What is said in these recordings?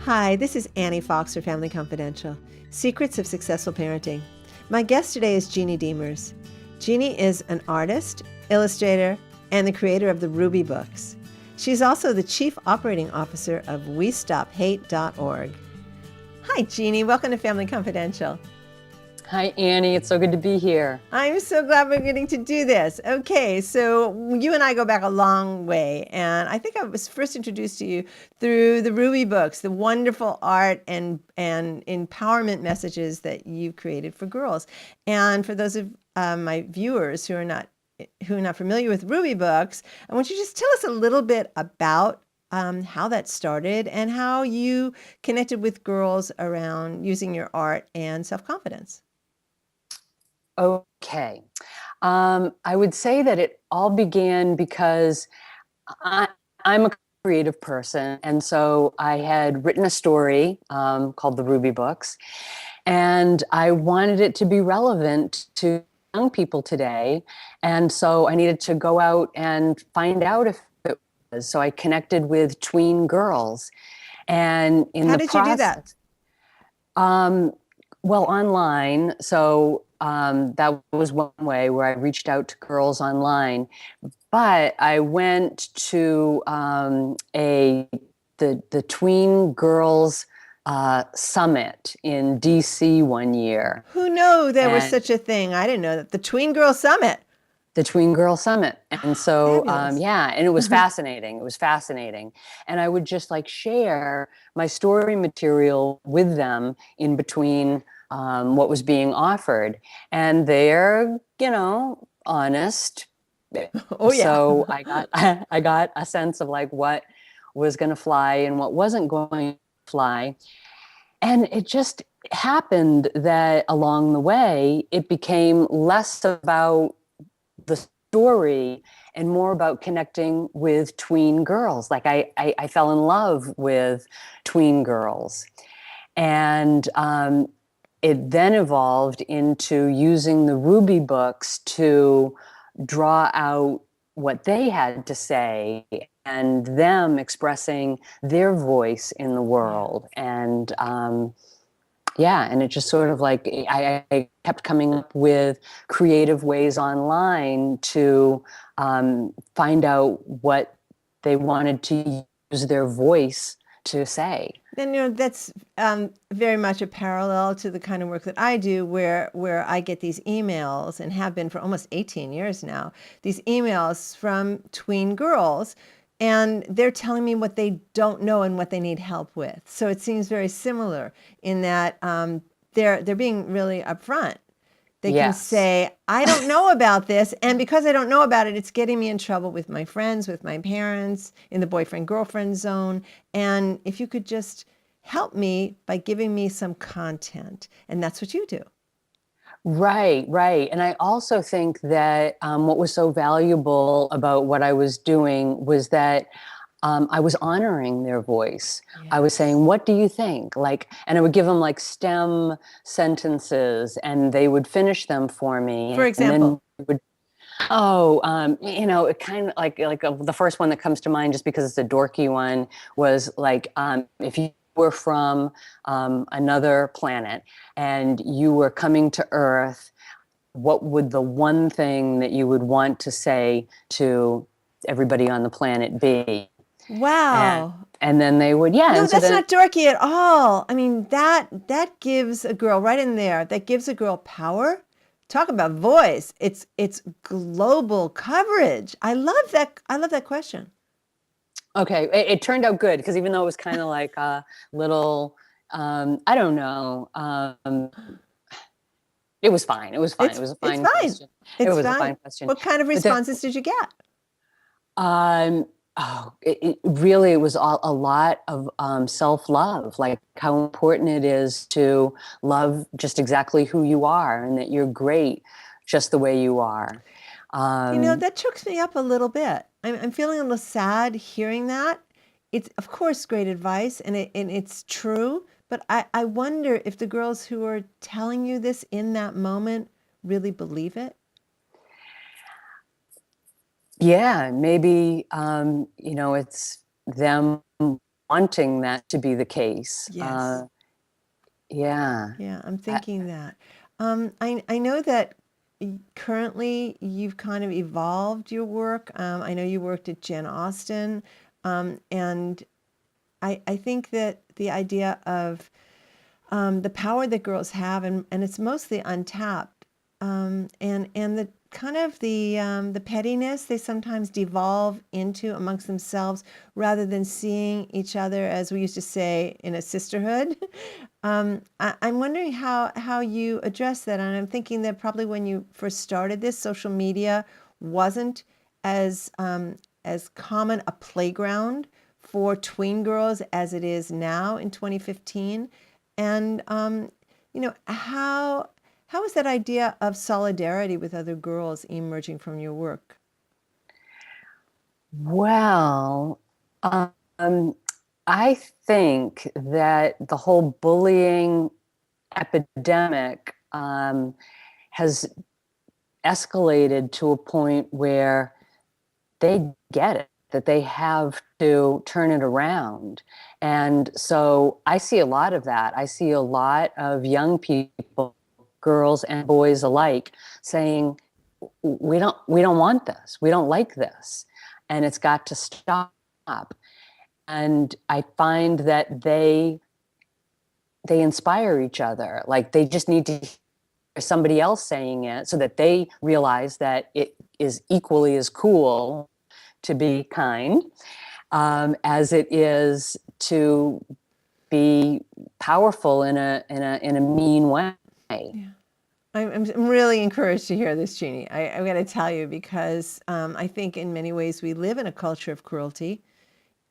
Hi, this is Annie Fox for Family Confidential, Secrets of Successful Parenting. My guest today is Jeanne Demers. Jeanne is an artist, illustrator, and the creator of the Ruby books. She's also the Chief Operating Officer of WeStopHate.org. Hi, Jeanne. Welcome to Family Confidential. Hi, Annie. It's so good to be here. I'm so glad we're getting to do this. Okay, so you and I go back a long way, and I think I was first introduced to you through the Ruby books, the wonderful art and empowerment messages that you've created for girls. And for those of my viewers who are not familiar with Ruby books, I want you to just tell us a little bit about how that started and how you connected with girls around using your art and self-confidence. Okay. I would say that it all began because I'm a creative person. And so I had written a story called The Ruby Books, and I wanted it to be relevant to young people today. And so I needed to go out and find out if it was. So I connected with tween girls. And in How the did you do that? Well, online. So that was one way where I reached out to girls online. But I went to the Tween Girls Summit in DC one year. Who knew there was And such a thing? I didn't know that. The Tween Girl Summit. the Tween Girl Summit. And so, Fabulous. yeah, and it was fascinating. It was fascinating. And I would just like share my story material with them in between what was being offered. And they're, honest. Oh, yeah. So I got a sense of like what was going to fly and what wasn't going to fly. And it just happened that along the way, it became less about the story and more about connecting with tween girls. Like I fell in love with tween girls. And it then evolved into using the Ruby books to draw out what they had to say and them expressing their voice in the world. And yeah, and it just sort of like I kept coming up with creative ways online to find out what they wanted to use their voice to say. And that's very much a parallel to the kind of work that I do, where I get these emails and have been for almost 18 years now. These emails from tween girls, and they're telling me what they don't know and what they need help with. So it seems very similar in that they're being really upfront. They can Yes. say, I don't know about this, and because I don't know about it, it's getting me in trouble with my friends, with my parents, in the boyfriend-girlfriend zone. And if you could just help me by giving me some content. And that's what you do. Right, right. And I also think that what was so valuable about what I was doing was that I was honoring their voice. Yes. I was saying, what do you think? Like, and I would give them like STEM sentences and they would finish them for me. For example? And then it kind of like the first one that comes to mind, just because it's a dorky one, was like, if you were from another planet and you were coming to Earth, what would the one thing that you would want to say to everybody on the planet be? Wow. And then they would, yeah. No, And so that's then, not dorky at all. I mean, that gives a girl right in there, that gives a girl power. Talk about voice. It's global coverage. I love that. I love that question. okay, it turned out good, because even though it was kind of like a little, I don't know, it was fine. It was fine. It was a fine question. It's It was fine. a fine question. What kind of But then, responses did you get? it really, it was a lot of self-love, like how important it is to love just exactly who you are and that you're great just the way you are. That chokes me up a little bit. I'm feeling a little sad hearing that. It's, of course, great advice, and it's true, but I wonder if the girls who are telling you this in that moment really believe it. Yeah, maybe, it's them wanting that to be the case. Yes. Yeah. Yeah, I'm thinking that. I know that currently you've kind of evolved your work. I know you worked at Jen Austen, and I think that the idea of the power that girls have, and it's mostly untapped, and the kind of the pettiness they sometimes devolve into amongst themselves rather than seeing each other, as we used to say, in a sisterhood. I'm wondering how you address that, and I'm thinking that probably when you first started this, social media wasn't as common a playground for tween girls as it is now in 2015. And how is that idea of solidarity with other girls emerging from your work? Well, I think that the whole bullying epidemic has escalated to a point where they get it, that they have to turn it around. And so I see a lot of that. I see a lot of young people, girls and boys alike, saying, we don't want this. We don't like this. And it's got to stop. And I find that they inspire each other. Like they just need to hear somebody else saying it so that they realize that it is equally as cool to be kind as it is to be powerful in a mean way. Yeah. I'm really encouraged to hear this, Jeannie. I'm going to tell you because I think in many ways we live in a culture of cruelty,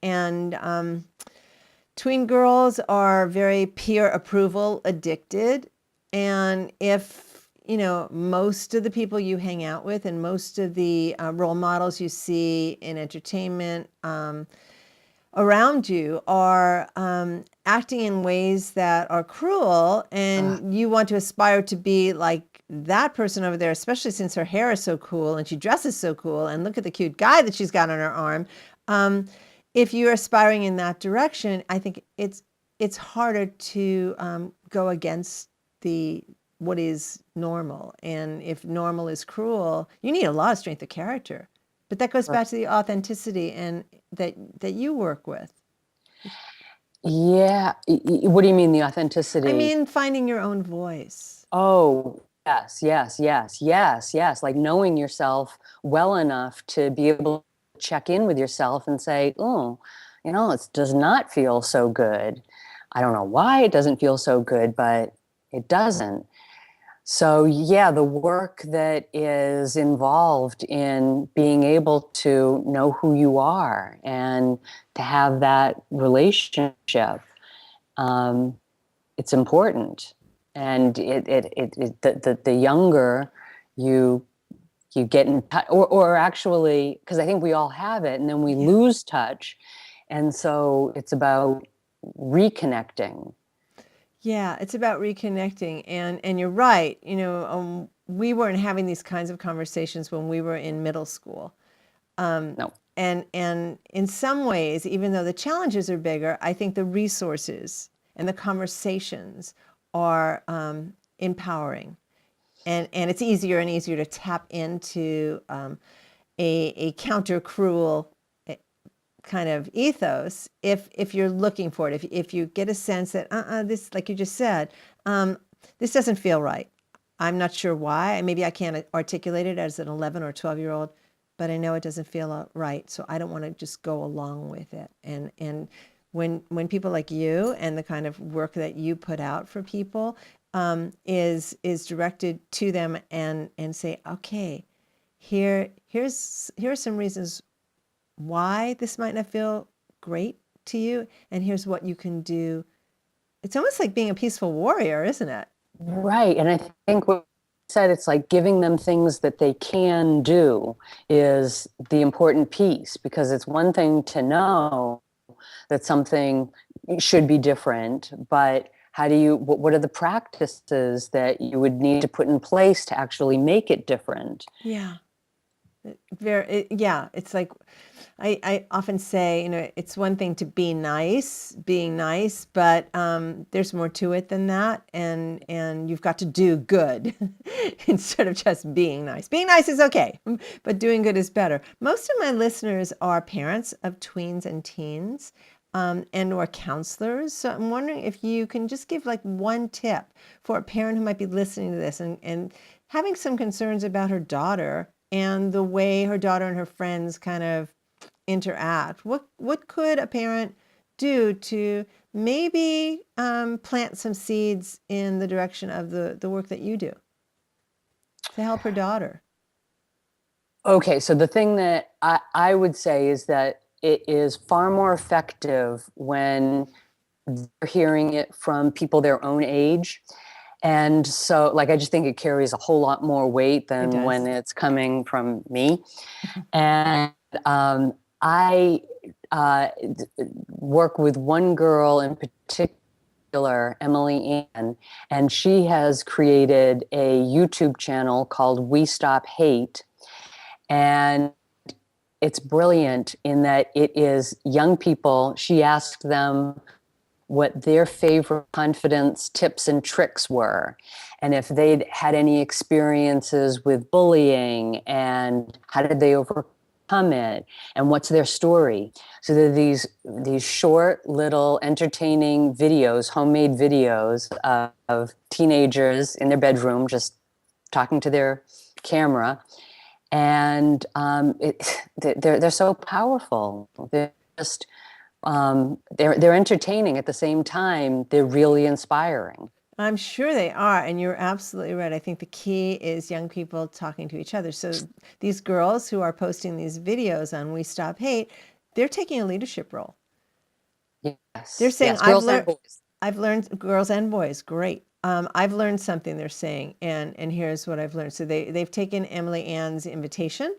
and tween girls are very peer approval addicted. And if, most of the people you hang out with and most of the role models you see in entertainment around you are acting in ways that are cruel, and you want to aspire to be like that person over there, especially since her hair is so cool and she dresses so cool, and look at the cute guy that she's got on her arm. If you're aspiring in that direction, I think it's harder to go against the what is normal. And if normal is cruel, you need a lot of strength of character. But that goes back to the authenticity and that you work with. Yeah. What do you mean the I authenticity? mean, finding your own voice. Oh, yes, yes, yes, yes, yes. Like knowing yourself well enough to be able to check in with yourself and say, oh, it does not feel so good. I don't know why it doesn't feel so good, but it doesn't. So, yeah, the work that is involved in being able to know who you are and to have that relationship, it's important. And the younger you get in touch, or actually, because I think we all have it, and then we lose touch. And so it's about reconnecting. Yeah, it's about reconnecting, and you're right. We weren't having these kinds of conversations when we were in middle school. No. And in some ways, even though the challenges are bigger, I think the resources and the conversations are empowering, and it's easier and easier to tap into a counter cruel kind of ethos if you're looking for it. If you get a sense that this, like you just said, this doesn't feel right. I'm not sure why. Maybe I can't articulate it as an 11 or 12-year-old, but I know it doesn't feel right. So I don't want to just go along with it. And when people like you and the kind of work that you put out for people is directed to them and say, okay, here are some reasons why this might not feel great to you, and here's what you can do. It's almost like being a peaceful warrior, isn't it? Right. And I think what you said, it's like giving them things that they can do is the important piece, because it's one thing to know that something should be different, but what are the practices that you would need to put in place to actually make it different? Yeah. Yeah, it's like I often say, it's one thing to be nice, being nice, but there's more to it than that, and you've got to do good instead of just being nice. Being nice is okay, but doing good is better. Most of my listeners are parents of tweens and teens, and or counselors. So I'm wondering if you can just give like one tip for a parent who might be listening to this and having some concerns about her daughter and the way her daughter and her friends kind of interact. What could a parent do to maybe plant some seeds in the direction of the work that you do to help her daughter? Okay, so the thing that I would say is that it is far more effective when they're hearing it from people their own age. And so, like, I just think it carries a whole lot more weight It than when does. it's coming from me. And I work with one girl in particular, Emily Ann, and she has created a YouTube channel called We Stop Hate. And it's brilliant in that it is young people. She asked them what their favorite confidence tips and tricks were, and if they'd had any experiences with bullying, and how did they overcome it, and what's their story. So there are these short, little, entertaining videos, homemade videos of teenagers in their bedroom just talking to their camera, and they're so powerful. They're just they're entertaining at the same time. They're really inspiring. I'm sure they are, and you're absolutely right. I think the key is young people talking to each other. So these girls who are posting these videos on We Stop Hate, they're taking a leadership role. They're Yes, saying, yes, girls and boys. I've learned, girls and boys, great. I've learned something, they're saying, and here's what I've learned. So they've taken Emily Ann's invitation,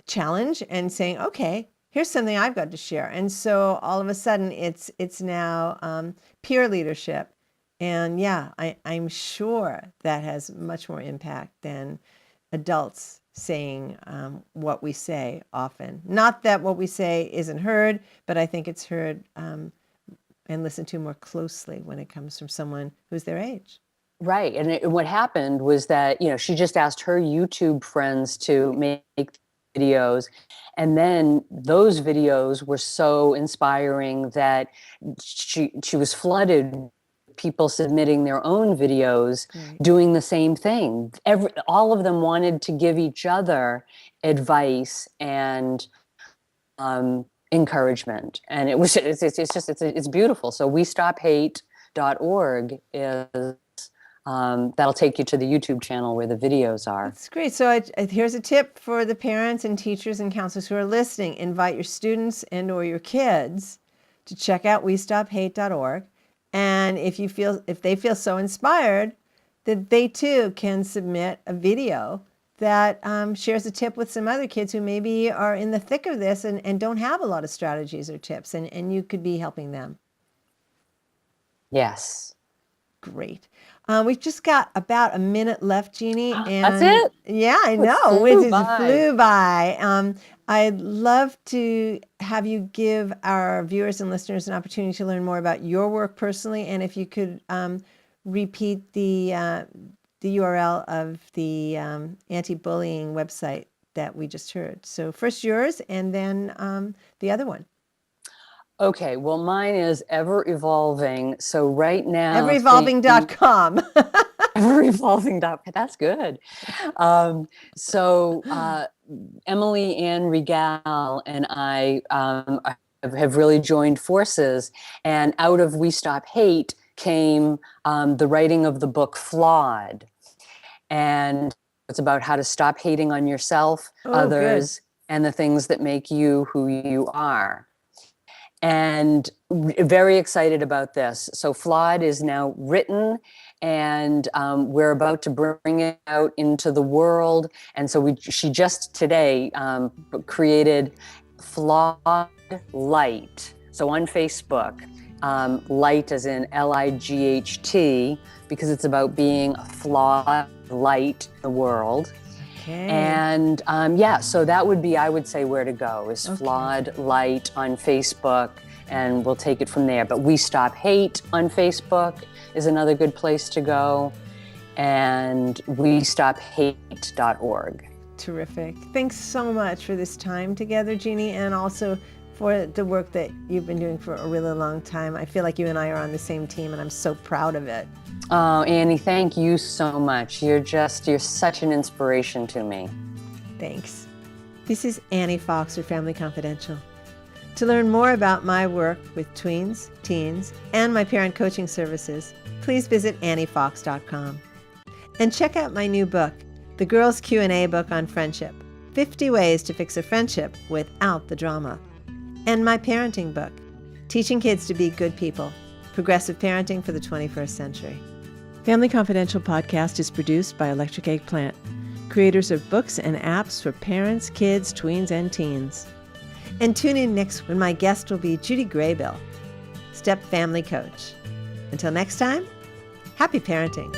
challenge, and saying, okay, here's something I've got to share. And so all of a sudden it's now peer leadership. And yeah, I'm sure that has much more impact than adults saying what we say often. Not that what we say isn't heard, but I think it's heard and listened to more closely when it comes from someone who's their age. Right. And what happened was that, she just asked her YouTube friends to make videos. And then those videos were so inspiring that she was flooded with people submitting their own videos, Right. doing the same thing. All of them wanted to give each other advice and encouragement. And it's beautiful. So WeStopHate.org is that'll take you to the YouTube channel where the videos are. That's great. So here's a tip for the parents and teachers and counselors who are listening. Invite your students and or your kids to check out WeStopHate.org. And if they feel so inspired, that they too can submit a video that shares a tip with some other kids who maybe are in the thick of this and don't have a lot of strategies or tips, and you could be helping them. Yes. Great. We've just got about a minute left, Jeannie. That's And it? yeah, I It know. flew It just by. flew by. I'd love to have you give our viewers and listeners an opportunity to learn more about your work personally. And if you could repeat the URL of the anti-bullying website that we just heard. So first yours and then the other one. Okay, well, mine is ever evolving. So right now, Everevolving.com. ever evolving. That's good. So Emily Ann Regal and I have really joined forces, and out of We Stop Hate came the writing of the book Flawed, and it's about how to stop hating on yourself, others, and the things that make you who you are. And very excited about this. So Flawed is now written, and we're about to bring it out into the world. And so she just today created Flawed Light. So on Facebook, light as in LIGHT, because it's about being a flawed light in the world. Okay. And yeah, so that would be, I would say, where to go is Flawed Light on Facebook, and we'll take it from there. But We Stop Hate on Facebook is another good place to go, and WeStopHate.org. Terrific. Thanks so much for this time together, Jeannie, and also for the work that you've been doing for a really long time. I feel like you and I are on the same team, and I'm so proud of it. Oh, Annie, thank you so much. You're such an inspiration to me. Thanks. This is Annie Fox for Family Confidential. To learn more about my work with tweens, teens, and my parent coaching services, please visit anniefox.com. And check out my new book, The Girls Q&A Book on Friendship, 50 Ways to Fix a Friendship Without the Drama. And my parenting book, Teaching Kids to Be Good People, Progressive Parenting for the 21st Century. Family Confidential podcast is produced by Electric Eggplant, creators of books and apps for parents, kids, tweens, and teens. And tune in next when my guest will be Judy Graybill, Step Family Coach. Until next time, happy parenting.